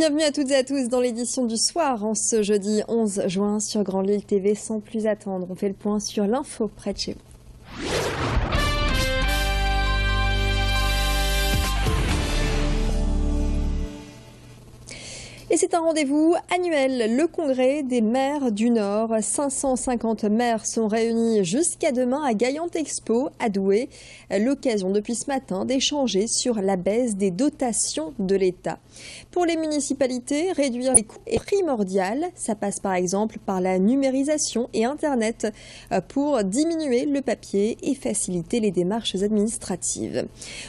Bienvenue à toutes et à tous dans l'édition du soir en ce jeudi 11 juin sur Grand Lille TV. Sans plus attendre, on fait le point sur l'info près de chez vous. Et c'est un rendez-vous annuel, le congrès des maires du Nord. 550 maires sont réunis jusqu'à demain à Gaillante Expo, à Douai. L'occasion depuis ce matin d'échanger sur la baisse des dotations de l'État. Pour les municipalités, réduire les coûts est primordial. Ça passe par exemple par la numérisation et Internet pour diminuer le papier et faciliter les démarches administratives.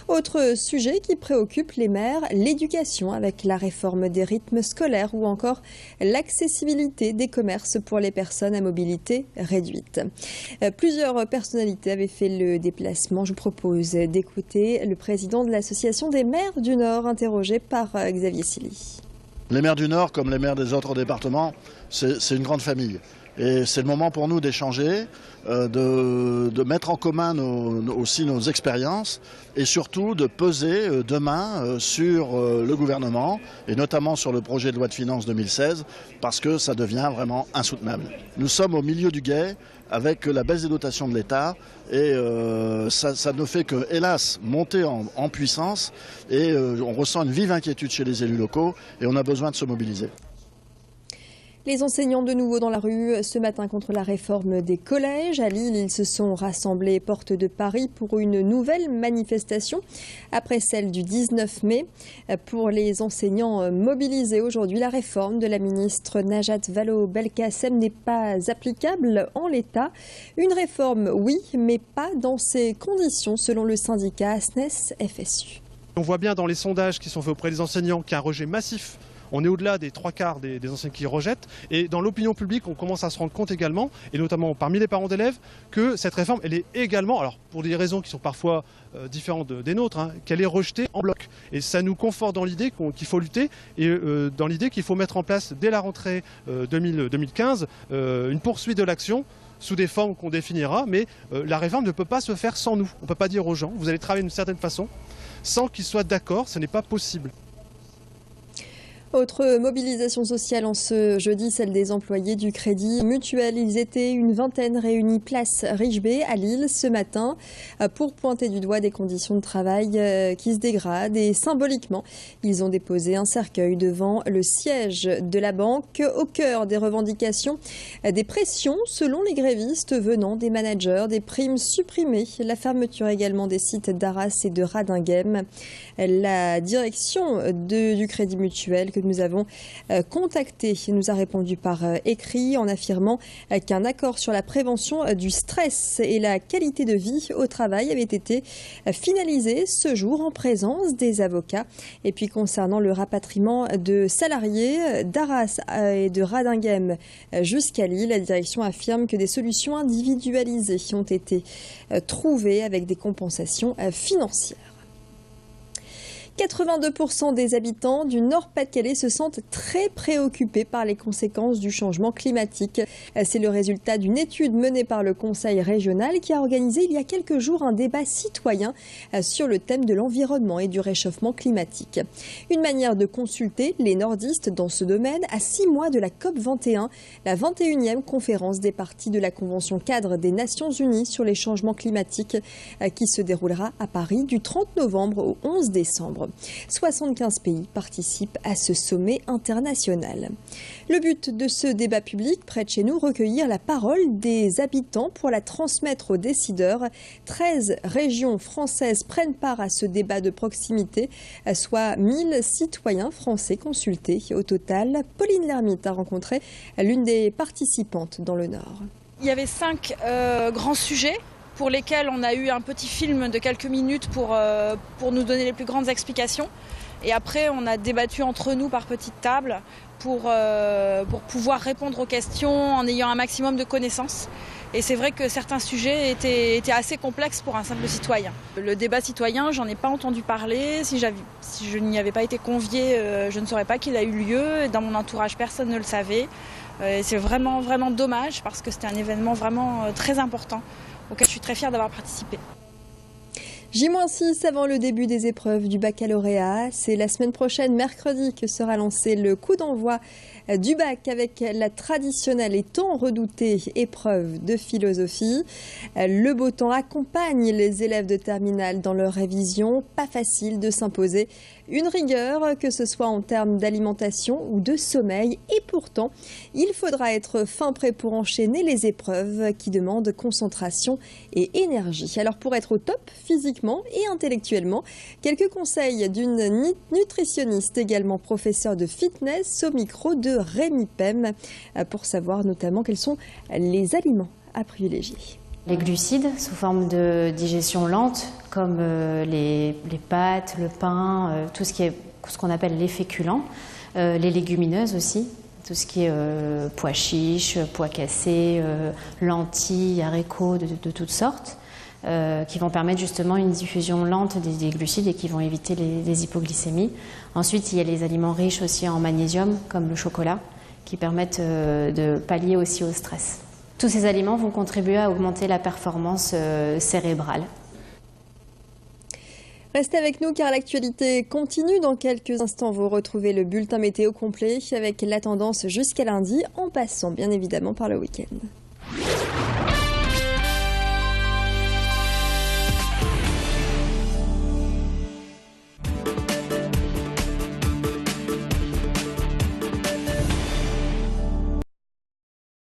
Autre sujet qui préoccupe les maires, l'éducation avec la réforme des rythmes scolaire ou encore l'accessibilité des commerces pour les personnes à mobilité réduite. Plusieurs personnalités avaient fait le déplacement. Je vous propose d'écouter le président de l'Association des maires du Nord, interrogé par Xavier Silly. Les maires du Nord, comme les maires des autres départements, c'est une grande famille. Et c'est le moment pour nous d'échanger, de mettre en commun aussi nos expériences et surtout de peser demain sur le gouvernement et notamment sur le projet de loi de finances 2016 parce que ça devient vraiment insoutenable. Nous sommes au milieu du gué avec la baisse des dotations de l'État et ça ne fait que, hélas, monter en puissance et on ressent une vive inquiétude chez les élus locaux et on a besoin de se mobiliser. Les enseignants de nouveau dans la rue ce matin contre la réforme des collèges. À Lille, ils se sont rassemblés porte de Paris pour une nouvelle manifestation après celle du 19 mai. Pour les enseignants mobilisés aujourd'hui, la réforme de la ministre Najat Vallaud-Belkacem n'est pas applicable en l'état. Une réforme, oui, mais pas dans ces conditions, selon le syndicat SNES-FSU. On voit bien dans les sondages qui sont faits auprès des enseignants qu'il y a un rejet massif. On est au-delà des 3/4 des enseignants qui rejettent. Et dans l'opinion publique, on commence à se rendre compte également, et notamment parmi les parents d'élèves, que cette réforme, elle est également, alors pour des raisons qui sont parfois différentes des nôtres, qu'elle est rejetée en bloc. Et ça nous conforte dans l'idée qu'il faut lutter et dans l'idée qu'il faut mettre en place dès la rentrée 2015 une poursuite de l'action sous des formes qu'on définira. Mais la réforme ne peut pas se faire sans nous. On ne peut pas dire aux gens, vous allez travailler d'une certaine façon, sans qu'ils soient d'accord, ce n'est pas possible. Autre mobilisation sociale en ce jeudi, celle des employés du Crédit Mutuel. Ils étaient une vingtaine réunis place Richebé à Lille ce matin pour pointer du doigt des conditions de travail qui se dégradent. Et symboliquement, ils ont déposé un cercueil devant le siège de la banque. Au cœur des revendications, des pressions selon les grévistes venant des managers, des primes supprimées, la fermeture également des sites d'Arras et de Radinghem. La direction du Crédit Mutuel que nous avons contacté nous a répondu par écrit en affirmant qu'un accord sur la prévention du stress et la qualité de vie au travail avait été finalisé ce jour en présence des avocats. Et puis concernant le rapatriement de salariés d'Arras et de Radinghem jusqu'à Lille, la direction affirme que des solutions individualisées ont été trouvées avec des compensations financières. 82% des habitants du Nord-Pas-de-Calais se sentent très préoccupés par les conséquences du changement climatique. C'est le résultat d'une étude menée par le Conseil régional qui a organisé il y a quelques jours un débat citoyen sur le thème de l'environnement et du réchauffement climatique. Une manière de consulter les nordistes dans ce domaine à 6 mois de la COP21, la 21e conférence des parties de la Convention cadre des Nations Unies sur les changements climatiques qui se déroulera à Paris du 30 novembre au 11 décembre. 75 pays participent à ce sommet international. Le but de ce débat public, près de chez nous, recueillir la parole des habitants pour la transmettre aux décideurs. 13 régions françaises prennent part à ce débat de proximité, soit 1000 citoyens français consultés. Au total, Pauline Lermite a rencontré l'une des participantes dans le Nord. Il y avait 5 grands sujets pour lesquels on a eu un petit film de quelques minutes pour nous donner les plus grandes explications. Et après, on a débattu entre nous par petites tables pour pouvoir répondre aux questions en ayant un maximum de connaissances. Et c'est vrai que certains sujets étaient assez complexes pour un simple citoyen. Le débat citoyen, j'en ai pas entendu parler. Si je n'y avais pas été conviée, je ne saurais pas qu'il a eu lieu. Dans mon entourage, personne ne le savait. C'est vraiment, vraiment dommage parce que c'était un événement vraiment très important auquel je suis très fière d'avoir participé. J-6 avant le début des épreuves du baccalauréat. C'est la semaine prochaine, mercredi, que sera lancé le coup d'envoi du bac avec la traditionnelle et tant redoutée épreuve de philosophie. Le beau temps accompagne les élèves de terminale dans leur révision. Pas facile de s'imposer une rigueur, que ce soit en termes d'alimentation ou de sommeil. Et pourtant, il faudra être fin prêt pour enchaîner les épreuves qui demandent concentration et énergie. Alors pour être au top physiquement et intellectuellement, quelques conseils d'une nutritionniste, également professeure de fitness, au micro de Rémi Pem, pour savoir notamment quels sont les aliments à privilégier. Les glucides sous forme de digestion lente, comme les pâtes, le pain, tout ce qu'on appelle les féculents, les légumineuses aussi, tout ce qui est pois chiches, pois cassés, lentilles, haricots de toutes sortes, qui vont permettre justement une diffusion lente des glucides et qui vont éviter les hypoglycémies. Ensuite, il y a les aliments riches aussi en magnésium, comme le chocolat, qui permettent de pallier aussi au stress. Tous ces aliments vont contribuer à augmenter la performance cérébrale. Restez avec nous car l'actualité continue. Dans quelques instants, vous retrouvez le bulletin météo complet avec la tendance jusqu'à lundi, en passant bien évidemment par le week-end.